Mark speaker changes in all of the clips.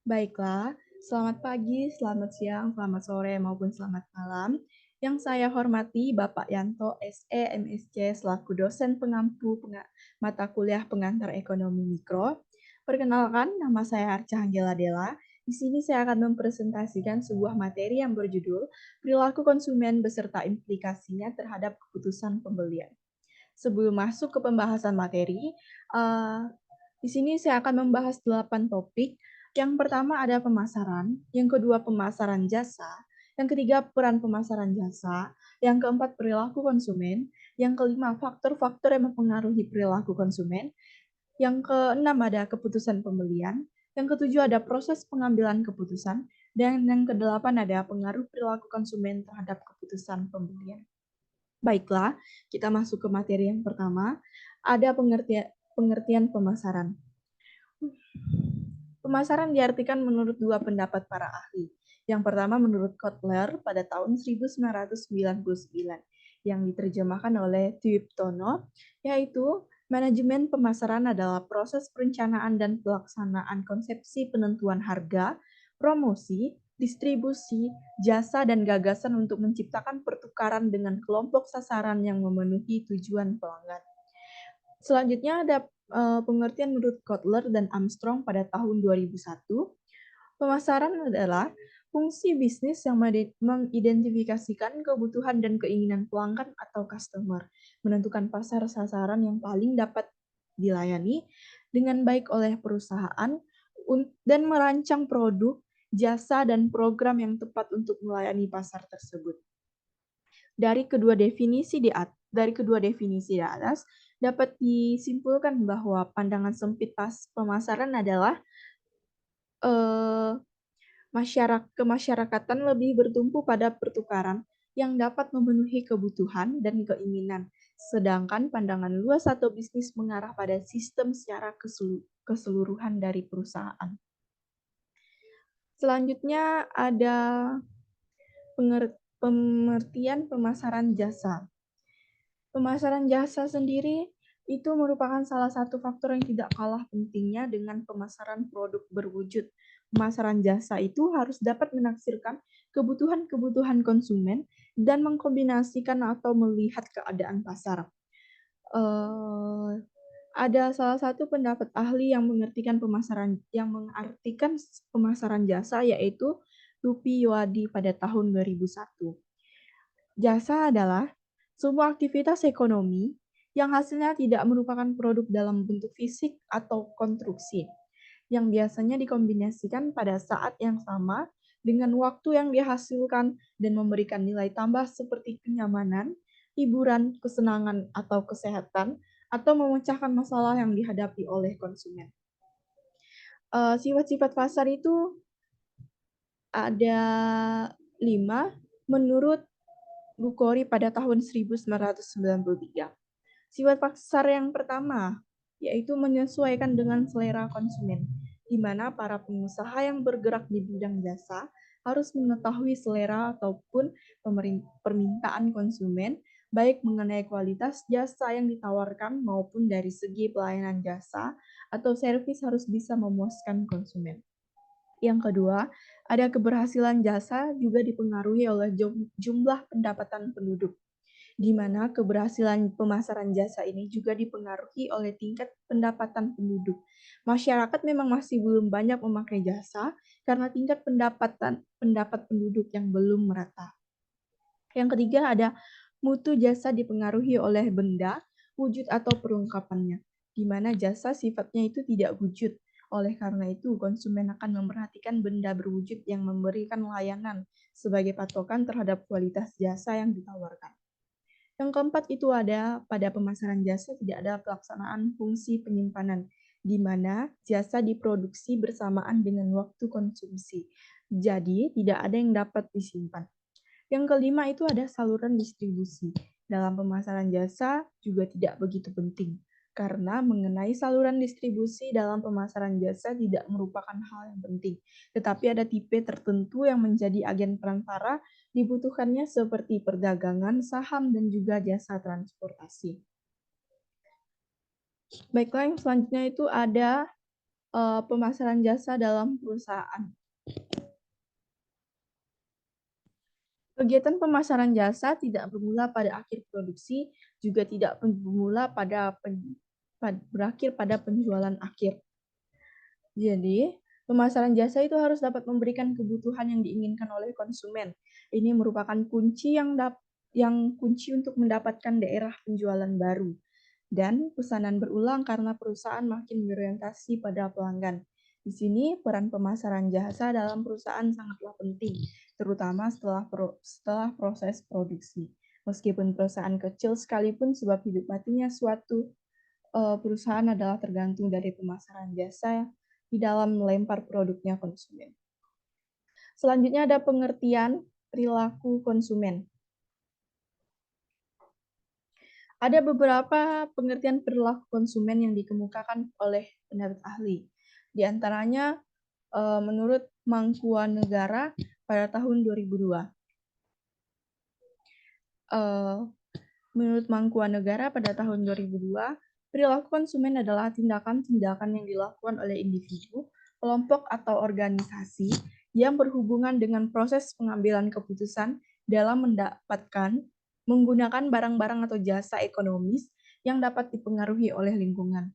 Speaker 1: Baiklah, selamat pagi, selamat siang, selamat sore, maupun selamat malam. Yang saya hormati Bapak Yanto SE MSc selaku dosen pengampu mata kuliah pengantar ekonomi mikro. Perkenalkan, nama saya Arca Anggela Della. Di sini saya akan mempresentasikan sebuah materi yang berjudul Perilaku Konsumen beserta implikasinya terhadap keputusan pembelian. Sebelum masuk ke pembahasan materi, eh, di sini saya akan membahas 8 topik. Yang pertama ada pemasaran, yang kedua pemasaran jasa, yang ketiga peran pemasaran jasa, yang keempat perilaku konsumen, yang kelima faktor-faktor yang mempengaruhi perilaku konsumen, yang keenam ada keputusan pembelian, yang ketujuh ada proses pengambilan keputusan, dan yang kedelapan ada pengaruh perilaku konsumen terhadap keputusan pembelian. Baiklah, kita masuk ke materi yang pertama. Ada pengertian pemasaran. Pemasaran diartikan menurut dua pendapat para ahli. Yang pertama menurut Kotler pada tahun 1999, yang diterjemahkan oleh Tono, yaitu manajemen pemasaran adalah proses perencanaan dan pelaksanaan konsepsi penentuan harga, promosi, distribusi, jasa, dan gagasan untuk menciptakan pertukaran dengan kelompok sasaran yang memenuhi tujuan pelanggan. Selanjutnya ada pengertian menurut Kotler dan Armstrong pada tahun 2001. Pemasaran adalah fungsi bisnis yang mengidentifikasikan kebutuhan dan keinginan pelanggan atau customer, menentukan pasar sasaran yang paling dapat dilayani dengan baik oleh perusahaan, dan merancang produk, jasa, dan program yang tepat untuk melayani pasar tersebut. Dari kedua definisi di atas dapat disimpulkan bahwa pandangan sempit pemasaran adalah eh, kemasyarakatan lebih bertumpu pada pertukaran yang dapat memenuhi kebutuhan dan keinginan, sedangkan pandangan luas atau bisnis mengarah pada sistem secara keseluruhan dari perusahaan. Selanjutnya ada pengertian pemasaran jasa. Pemasaran jasa sendiri itu merupakan salah satu faktor yang tidak kalah pentingnya dengan pemasaran produk berwujud. Pemasaran jasa itu harus dapat menaksirkan kebutuhan-kebutuhan konsumen dan mengkombinasikan atau melihat keadaan pasar. Ada salah satu pendapat ahli yang mengartikan pemasaran jasa, yaitu Rupi Yowadi pada tahun 2001. Jasa adalah sebuah aktivitas ekonomi yang hasilnya tidak merupakan produk dalam bentuk fisik atau konstruksi, yang biasanya dikombinasikan pada saat yang sama dengan waktu yang dihasilkan dan memberikan nilai tambah seperti kenyamanan, hiburan, kesenangan, atau kesehatan, atau memecahkan masalah yang dihadapi oleh konsumen. Sifat-sifat pasar itu ada 5 menurut Bukhari pada tahun 1993. Sifat pasar yang pertama yaitu menyesuaikan dengan selera konsumen, di mana para pengusaha yang bergerak di bidang jasa harus mengetahui selera ataupun permintaan konsumen, baik mengenai kualitas jasa yang ditawarkan maupun dari segi pelayanan jasa atau servis harus bisa memuaskan konsumen. Yang kedua, ada keberhasilan jasa juga dipengaruhi oleh jumlah pendapatan penduduk, di mana keberhasilan pemasaran jasa ini juga dipengaruhi oleh tingkat pendapatan penduduk. Masyarakat memang masih belum banyak memakai jasa karena tingkat pendapat penduduk yang belum merata. Yang ketiga ada mutu jasa dipengaruhi oleh benda, wujud atau perungkapannya, di mana jasa sifatnya itu tidak wujud. Oleh karena itu, konsumen akan memperhatikan benda berwujud yang memberikan layanan sebagai patokan terhadap kualitas jasa yang ditawarkan. Yang keempat itu ada pada pemasaran jasa tidak ada pelaksanaan fungsi penyimpanan, di mana jasa diproduksi bersamaan dengan waktu konsumsi. Jadi, tidak ada yang dapat disimpan. Yang kelima itu ada saluran distribusi. Dalam pemasaran jasa juga tidak begitu penting, karena mengenai saluran distribusi dalam pemasaran jasa tidak merupakan hal yang penting, tetapi ada tipe tertentu yang menjadi agen perantara dibutuhkannya seperti perdagangan, saham, dan juga jasa transportasi. Baiklah, yang selanjutnya itu ada pemasaran jasa dalam perusahaan. Kegiatan pemasaran jasa tidak bermula pada akhir produksi, juga tidak bermula berakhir pada penjualan akhir. Jadi, pemasaran jasa itu harus dapat memberikan kebutuhan yang diinginkan oleh konsumen. Ini merupakan kunci kunci untuk mendapatkan daerah penjualan baru dan pesanan berulang karena perusahaan makin berorientasi pada pelanggan. Di sini peran pemasaran jasa dalam perusahaan sangatlah penting, terutama setelah proses produksi. Meskipun perusahaan kecil sekalipun, sebab hidup matinya suatu perusahaan adalah tergantung dari pemasaran jasa di dalam melempar produknya konsumen. Selanjutnya ada pengertian perilaku konsumen. Ada beberapa pengertian perilaku konsumen yang dikemukakan oleh pendapat ahli. Di antaranya menurut Mangkuanegara pada tahun 2002. Menurut Mangkuanegara pada tahun 2002, perilaku konsumen adalah tindakan-tindakan yang dilakukan oleh individu, kelompok, atau organisasi yang berhubungan dengan proses pengambilan keputusan dalam menggunakan barang-barang atau jasa ekonomis yang dapat dipengaruhi oleh lingkungan.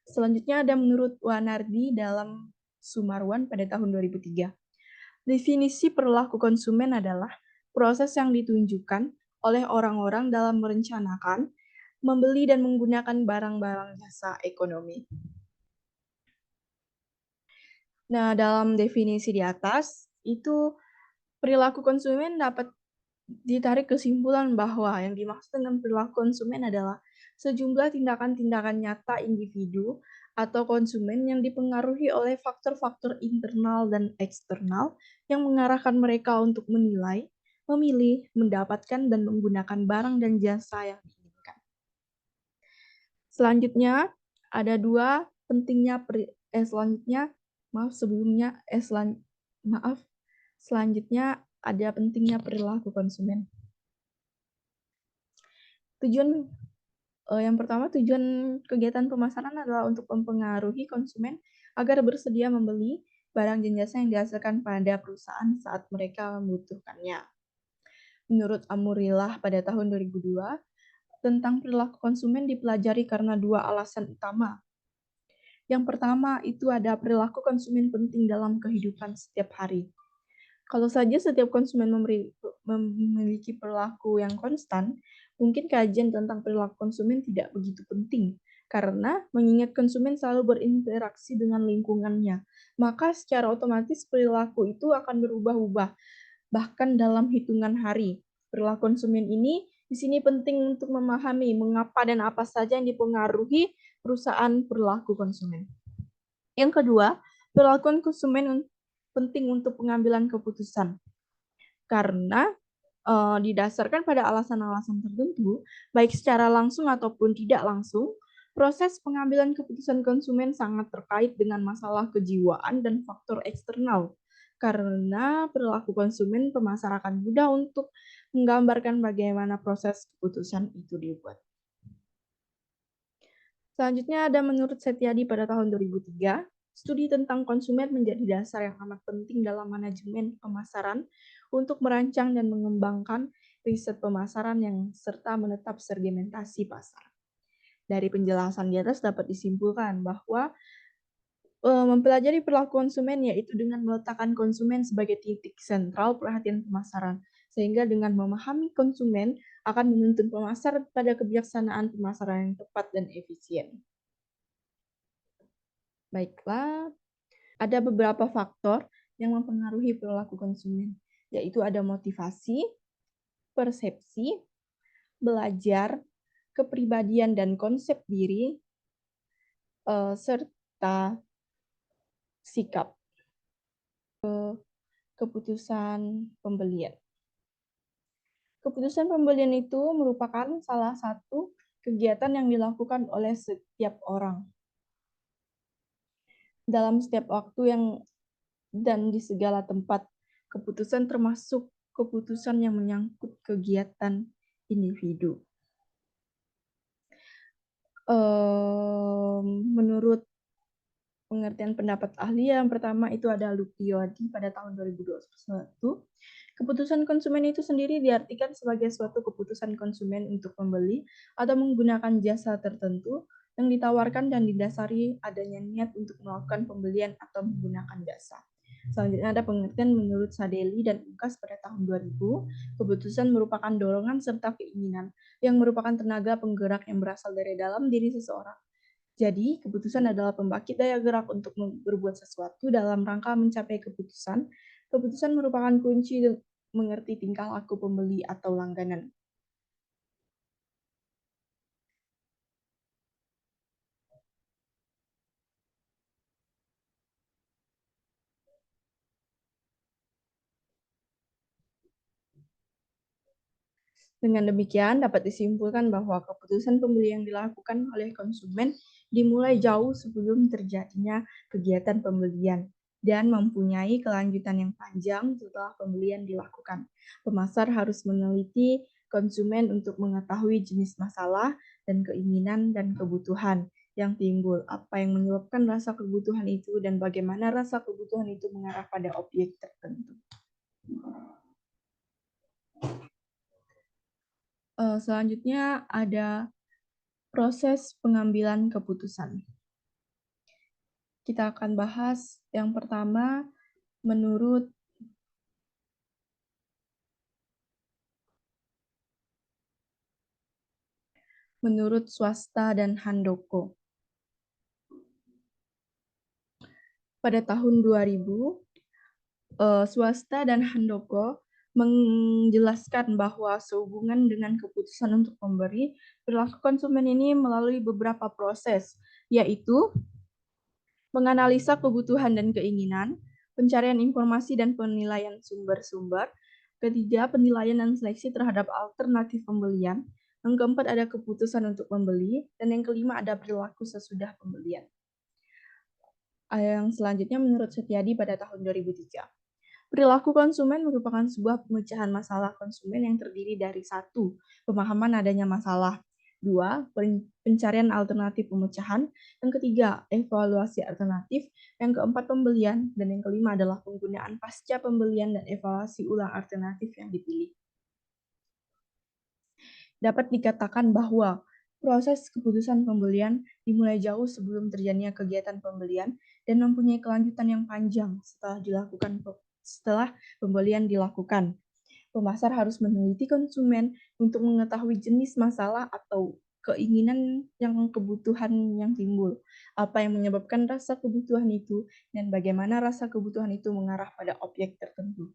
Speaker 1: Selanjutnya ada menurut Wanardi dalam Sumarwan pada tahun 2003. Definisi perilaku konsumen adalah proses yang ditunjukkan oleh orang-orang dalam merencanakan, membeli, dan menggunakan barang-barang jasa ekonomi. Nah, dalam definisi di atas, itu perilaku konsumen dapat ditarik kesimpulan bahwa yang dimaksud dengan perilaku konsumen adalah sejumlah tindakan-tindakan nyata individu atau konsumen yang dipengaruhi oleh faktor-faktor internal dan eksternal yang mengarahkan mereka untuk menilai, memilih, mendapatkan, dan menggunakan barang dan jasa yang diinginkan. Selanjutnya, ada dua pentingnya selanjutnya ada pentingnya perilaku konsumen. Yang pertama, tujuan kegiatan pemasaran adalah untuk mempengaruhi konsumen agar bersedia membeli barang dan jasa yang dihasilkan pada perusahaan saat mereka membutuhkannya. Menurut Amurillah pada tahun 2002, tentang perilaku konsumen dipelajari karena dua alasan utama. Yang pertama, itu ada perilaku konsumen penting dalam kehidupan setiap hari. Kalau saja setiap konsumen memiliki perilaku yang konstan, mungkin kajian tentang perilaku konsumen tidak begitu penting, karena mengingat konsumen selalu berinteraksi dengan lingkungannya, maka secara otomatis perilaku itu akan berubah-ubah, bahkan dalam hitungan hari. Perilaku konsumen ini di sini penting untuk memahami mengapa dan apa saja yang dipengaruhi perusahaan perilaku konsumen. Yang kedua, perilaku konsumen penting untuk pengambilan keputusan. Karena didasarkan pada alasan-alasan tertentu, baik secara langsung ataupun tidak langsung, proses pengambilan keputusan konsumen sangat terkait dengan masalah kejiwaan dan faktor eksternal. Karena perilaku konsumen pemasar akan mudah untuk menggambarkan bagaimana proses keputusan itu dibuat. Selanjutnya ada menurut Setiadi pada tahun 2003, studi tentang konsumen menjadi dasar yang amat penting dalam manajemen pemasaran untuk merancang dan mengembangkan riset pemasaran yang serta menetap segmentasi pasar. Dari penjelasan di atas dapat disimpulkan bahwa mempelajari perilaku konsumen yaitu dengan meletakkan konsumen sebagai titik sentral perhatian pemasaran, sehingga dengan memahami konsumen akan menuntun pemasar pada kebijaksanaan pemasaran yang tepat dan efisien. Baiklah, ada beberapa faktor yang mempengaruhi perilaku konsumen, yaitu ada motivasi, persepsi, belajar, kepribadian dan konsep diri, serta sikap keputusan pembelian. Keputusan pembelian itu merupakan salah satu kegiatan yang dilakukan oleh setiap orang dalam setiap waktu dan di segala tempat. Keputusan termasuk keputusan yang menyangkut kegiatan individu. Menurut pengertian pendapat ahli yang pertama itu ada Lukiodi pada tahun 2021. Keputusan konsumen itu sendiri diartikan sebagai suatu keputusan konsumen untuk membeli atau menggunakan jasa tertentu yang ditawarkan dan didasari adanya niat untuk melakukan pembelian atau menggunakan jasa. Selanjutnya ada pengertian menurut Sadeli dan Ukas pada tahun 2000, keputusan merupakan dorongan serta keinginan yang merupakan tenaga penggerak yang berasal dari dalam diri seseorang. Jadi, keputusan adalah pembangkit daya gerak untuk berbuat sesuatu dalam rangka mencapai keputusan. Keputusan merupakan kunci mengerti tingkah laku pembeli atau langganan. Dengan demikian, dapat disimpulkan bahwa keputusan pembeli yang dilakukan oleh konsumen dimulai jauh sebelum terjadinya kegiatan pembelian dan mempunyai kelanjutan yang panjang setelah pembelian dilakukan. Pemasar harus meneliti konsumen untuk mengetahui jenis masalah dan keinginan dan kebutuhan yang timbul, apa yang menyebabkan rasa kebutuhan itu, dan bagaimana rasa kebutuhan itu mengarah pada objek tertentu. Selanjutnya ada proses pengambilan keputusan. Kita akan bahas yang pertama menurut swasta dan Handoko. Pada tahun 2000, swasta dan Handoko menjelaskan bahwa sehubungan dengan keputusan untuk memberi, perilaku konsumen ini melalui beberapa proses, yaitu menganalisa kebutuhan dan keinginan, pencarian informasi dan penilaian sumber-sumber, ketiga, penilaian dan seleksi terhadap alternatif pembelian, yang keempat ada keputusan untuk membeli, dan yang kelima ada perilaku sesudah pembelian. Yang selanjutnya menurut Setiadi pada tahun 2003. Perilaku konsumen merupakan sebuah pemecahan masalah konsumen yang terdiri dari 1. Pemahaman adanya masalah. 2. Pencarian alternatif pemecahan. Yang ketiga, evaluasi alternatif. Yang keempat, pembelian. Dan yang kelima adalah penggunaan pasca pembelian dan evaluasi ulang alternatif yang dipilih. Dapat dikatakan bahwa proses keputusan pembelian dimulai jauh sebelum terjadinya kegiatan pembelian dan mempunyai kelanjutan yang panjang setelah pembelian dilakukan. Pemasar harus meneliti konsumen untuk mengetahui jenis masalah atau keinginan yang kebutuhan yang timbul, apa yang menyebabkan rasa kebutuhan itu, dan bagaimana rasa kebutuhan itu mengarah pada objek tertentu.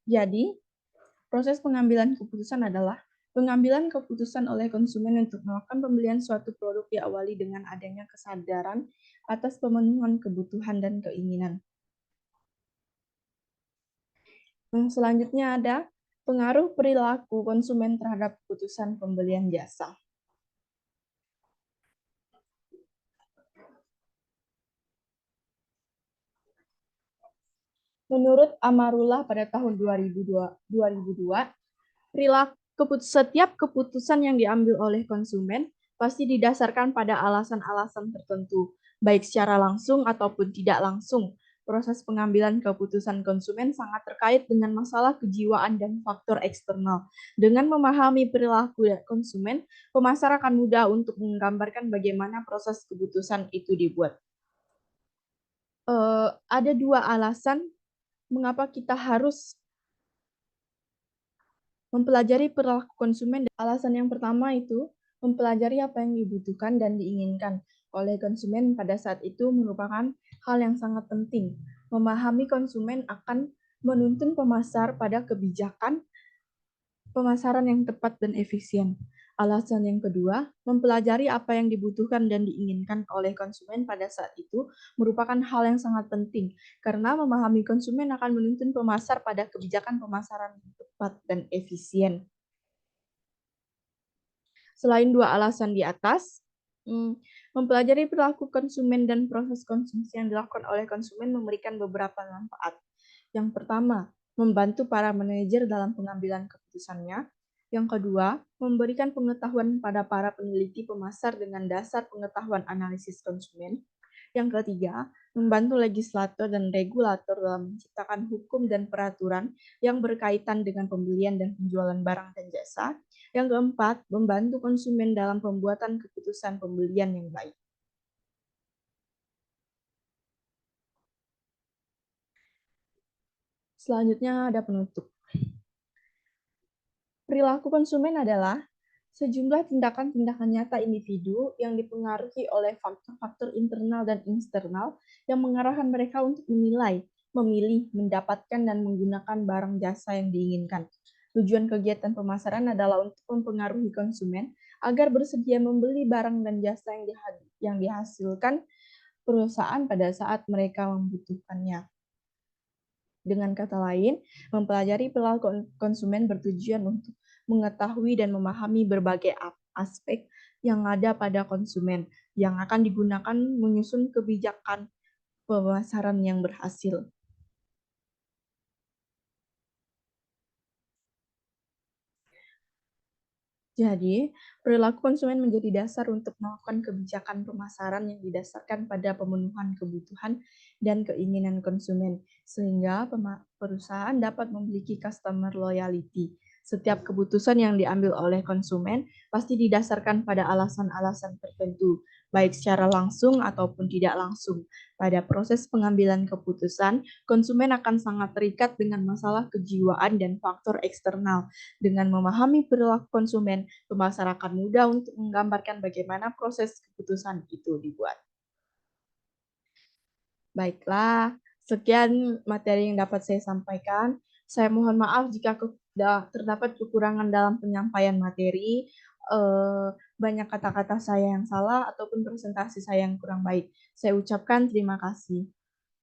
Speaker 1: Jadi, proses pengambilan keputusan adalah pengambilan keputusan oleh konsumen untuk melakukan pembelian suatu produk diawali dengan adanya kesadaran atas pemenuhan kebutuhan dan keinginan. Yang selanjutnya ada pengaruh perilaku konsumen terhadap keputusan pembelian jasa. Menurut Amarullah pada tahun 2002, setiap keputusan yang diambil oleh konsumen pasti didasarkan pada alasan-alasan tertentu, baik secara langsung ataupun tidak langsung. Proses pengambilan keputusan konsumen sangat terkait dengan masalah kejiwaan dan faktor eksternal. Dengan memahami perilaku konsumen, pemasar akan mudah untuk menggambarkan bagaimana proses keputusan itu dibuat. Ada dua alasan mengapa kita harus mempelajari perilaku konsumen. Alasan yang pertama itu mempelajari apa yang dibutuhkan dan diinginkan oleh konsumen pada saat itu merupakan hal yang sangat penting. Memahami konsumen akan menuntun pemasar pada kebijakan pemasaran yang tepat dan efisien. Alasan yang kedua, mempelajari apa yang dibutuhkan dan diinginkan oleh konsumen pada saat itu merupakan hal yang sangat penting, karena memahami konsumen akan menuntun pemasar pada kebijakan pemasaran yang tepat dan efisien. Selain dua alasan di atas, mempelajari perilaku konsumen dan proses konsumsi yang dilakukan oleh konsumen memberikan beberapa manfaat. Yang pertama, membantu para manajer dalam pengambilan keputusannya. Yang kedua, memberikan pengetahuan pada para peneliti pemasar dengan dasar pengetahuan analisis konsumen. Yang ketiga, membantu legislator dan regulator dalam menciptakan hukum dan peraturan yang berkaitan dengan pembelian dan penjualan barang dan jasa. Yang keempat, membantu konsumen dalam pembuatan keputusan pembelian yang baik. Selanjutnya ada penutup. Perilaku konsumen adalah sejumlah tindakan-tindakan nyata individu yang dipengaruhi oleh faktor-faktor internal dan eksternal yang mengarahkan mereka untuk menilai, memilih, mendapatkan, dan menggunakan barang jasa yang diinginkan. Tujuan kegiatan pemasaran adalah untuk mempengaruhi konsumen agar bersedia membeli barang dan jasa yang dihasilkan perusahaan pada saat mereka membutuhkannya. Dengan kata lain, mempelajari perilaku konsumen bertujuan untuk mengetahui dan memahami berbagai aspek yang ada pada konsumen yang akan digunakan menyusun kebijakan pemasaran yang berhasil. Jadi, perilaku konsumen menjadi dasar untuk melakukan kebijakan pemasaran yang didasarkan pada pemenuhan kebutuhan dan keinginan konsumen, sehingga perusahaan dapat memiliki customer loyalty. Setiap keputusan yang diambil oleh konsumen pasti didasarkan pada alasan-alasan tertentu, baik secara langsung ataupun tidak langsung. Pada proses pengambilan keputusan, konsumen akan sangat terikat dengan masalah kejiwaan dan faktor eksternal. Dengan memahami perilaku konsumen, pemasar akan mudah untuk menggambarkan bagaimana proses keputusan itu dibuat. Baiklah, sekian materi yang dapat saya sampaikan. Saya mohon maaf jika terdapat kekurangan dalam penyampaian materi, banyak kata-kata saya yang salah ataupun presentasi saya yang kurang baik. Saya ucapkan terima kasih.